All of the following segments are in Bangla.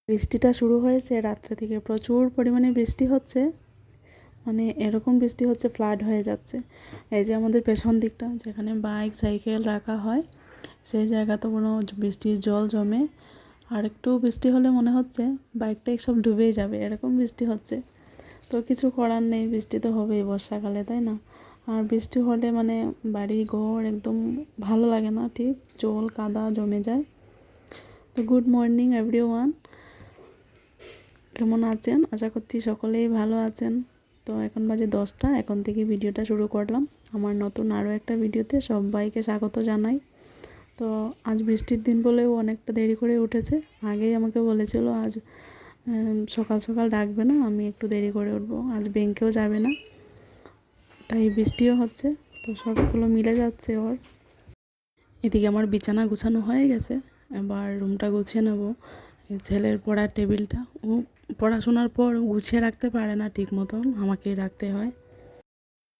বৃষ্টিটা শুরু হয়েছে রাত্রে থেকে, প্রচুর পরিমাণে বৃষ্টি হচ্ছে, মানে এরকম বৃষ্টি হচ্ছে ফ্লাড হয়ে যাচ্ছে। এই যে আমাদের পেছন দিকটা যেখানে বাইক সাইকেল রাখা হয় সেই জায়গা তো কোনো বৃষ্টির জল জমে, আর একটু বৃষ্টি হলে মনে হচ্ছে বাইকটা সব ডুবেই যাবে, এরকম বৃষ্টি হচ্ছে। তো কিছু করার নেই, বৃষ্টি তো হবেই বর্ষাকালে, তাই না? আর বৃষ্টি হলে মানে বাড়ি ঘর একদম ভালো লাগে না, ঠিক জল কাদা জমে যায়। তো গুড মর্নিং এভরিওয়ান, কেমন আছেন? আশা করছি সকলেই ভালো আছেন। তো এখন বাজে 10টা, এখন থেকে ভিডিওটা শুরু করলাম। আমার নতুন আরও একটা ভিডিওতে সবাইকে স্বাগত জানাই। তো আজ বৃষ্টির দিন বলেও অনেকটা দেরি করে উঠেছে। আগেই আমাকে বলেছিল আজ সকাল সকাল ডাকবে না, আমি একটু দেরি করে উঠবো, আজ ব্যাংকেও যাবে না, তাই বৃষ্টিও হচ্ছে। তো সবগুলো মিলে যাচ্ছে ওর। এদিকে আমার বিছানা গুছানো হয়ে গেছে, এবার রুমটা গুছিয়ে নেব। ছেলের পড়ার টেবিলটা ও পড়াশোনার পর গুছিয়ে রাখতে পারে না ঠিক মতন, আমাকেই রাখতে হয়।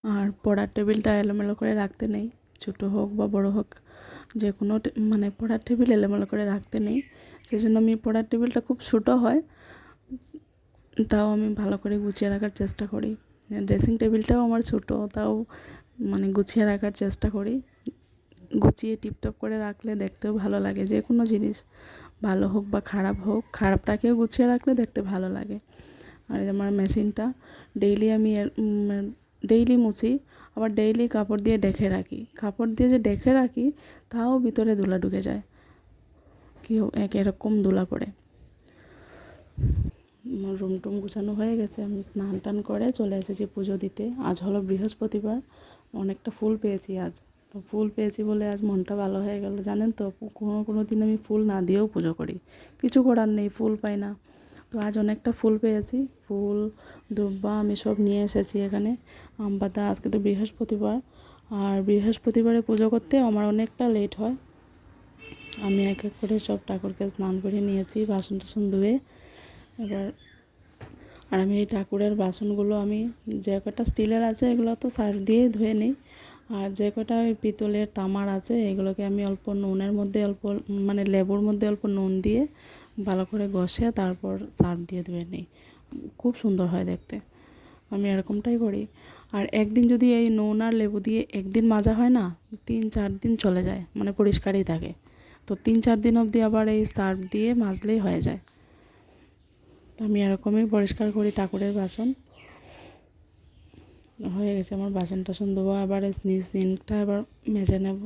আর পড়ার টেবিলটা এলোমেলো করে রাখতে নেই, ছোটো হোক বা বড়ো হোক, যে কোনো মানে পড়ার টেবিল এলোমেলো করে রাখতে নেই। সেই জন্য আমি পড়ার টেবিলটা খুব ছোটো হয়, তাও আমি ভালো করে গুছিয়ে রাখার চেষ্টা করি। ড্রেসিং টেবিলটাও আমার ছোটো, তাও মানে গুছিয়ে রাখার চেষ্টা করি। গুছিয়ে টিপটপ করে রাখলে দেখতেও ভালো লাগে, যে কোনো জিনিস ভালো হোক বা খারাপ হোক, খারাপটাকেও গুছিয়ে রাখলে দেখতে ভালো লাগে। আর আমার মেশিনটা আমি ডেইলি মুছি, আবার ডেইলি কাপড় দিয়ে ঢেকে রাখি। কাপড় দিয়ে যে ঢেকে রাখি তাও ভিতরে ধুলা ঢুকে যায়, এরকম ধুলা পড়ে। রুম টুম গুছানো হয়ে গেছে, আমি স্নান টান করে চলে এসেছি পুজো দিতে। আজ হলো বৃহস্পতিবার, অনেকটা ফুল পেয়েছি আজ। তো ফুল পেয়েছি বলে আজ মনটা ভালো হয়ে গেল। জানেন তো, কোনো দিন আমি ফুল না দিয়েও পুজো করি, কিছু করার নেই, ফুল পাই না। তো আজ অনেকটা ফুল পেয়েছি, ফুল দুব্বা আমি সব নিয়ে এসেছি এখানে। আম পাতা, আজকে তো বৃহস্পতিবার, আর বৃহস্পতিবারে পুজো করতে আমার অনেকটা লেট হয়। আমি এক এক করে সব ঠাকুরকে স্নান করে নিয়েছি, বাসন টাসন ধুয়ে। এবার আর আমি এই ঠাকুরের বাসনগুলো আমি যে কটা স্টিলের আছে এগুলো তো সার্ফ দিয়ে ধুয়ে নিই, আর যে কটা ওই পিতলের তামার আছে এগুলোকে আমি অল্প নুনের মধ্যে মানে লেবুর মধ্যে অল্প নুন দিয়ে ভালো করে ঘষে তারপর সার্ফ দিয়ে ধুয়ে নিই, খুব সুন্দর হয় দেখতে। আমি এরকমটাই করি। আর একদিন যদি এই নুন আর লেবু দিয়ে একদিন মাজা হয় না, 3-4 দিন চলে যায়, মানে পরিষ্কারই থাকে। তো 3-4 দিন অবধি আবার এই সার্ফ দিয়ে মাজলেই হয়ে যায়। তো আমি এরকমই পরিষ্কার করি ঠাকুরের বাসন। হয়ে গেছে আমার বাসন টাসন ধোয়া, এবার সিঙ্কটা এবার মেজে নেব।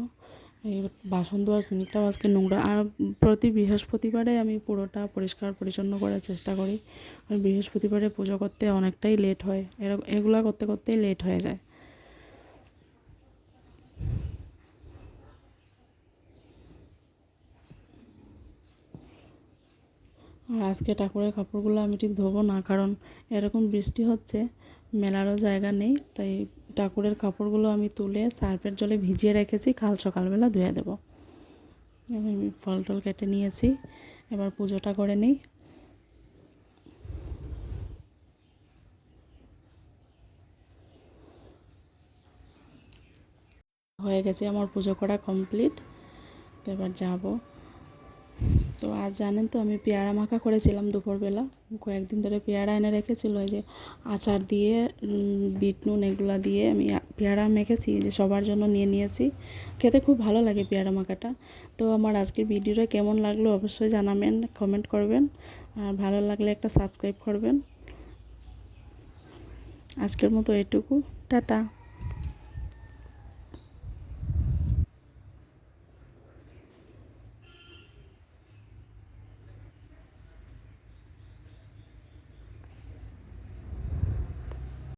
এই বাসন ধোয়ার সিঙ্কটাও আজকে নোংরা, আর প্রতি বৃহস্পতিবারে আমি পুরোটা পরিষ্কার পরিচ্ছন্ন করার চেষ্টা করি, কারণ বৃহস্পতিবারে পুজো করতে অনেকটাই লেট হয়, এগুলা করতে করতেই লেট হয়ে যায়। আর আজকে ঠাকুরের কাপড়গুলো আমি ঠিক ধোবো না, কারণ এরকম বৃষ্টি হচ্ছে, মেলারও জায়গা নেই, তাই ঠাকুরের কাপড়গুলো আমি তুলে সার্ফের জলে ভিজিয়ে রেখেছি, কাল সকালবেলা ধুয়ে দেবো। আমি ফল টল কেটে নিয়েছি, এবার পুজোটা করে নিই। হয়ে গেছে আমার পুজো করা কমপ্লিট, তো এবার যাবো। তো আজ জানেন তো আমি পেয়ারা মাখা করেছিলাম দুপুরবেলা, কয়েকদিন ধরে পেয়ারা এনে রেখেছিল, এই যে আচার দিয়ে বিট নুন এগুলো দিয়ে আমি পেয়ারা মেখেছি, যে সবার জন্য নিয়ে নিয়েছি। খেতে খুব ভালো লাগে পেয়ারা মাখাটা। তো আমার আজকের ভিডিওটা কেমন লাগলো অবশ্যই জানাবেন, কমেন্ট করবেন, আর ভালো লাগলে একটা সাবস্ক্রাইব করবেন। আজকের মতো এটুকু, টাটা।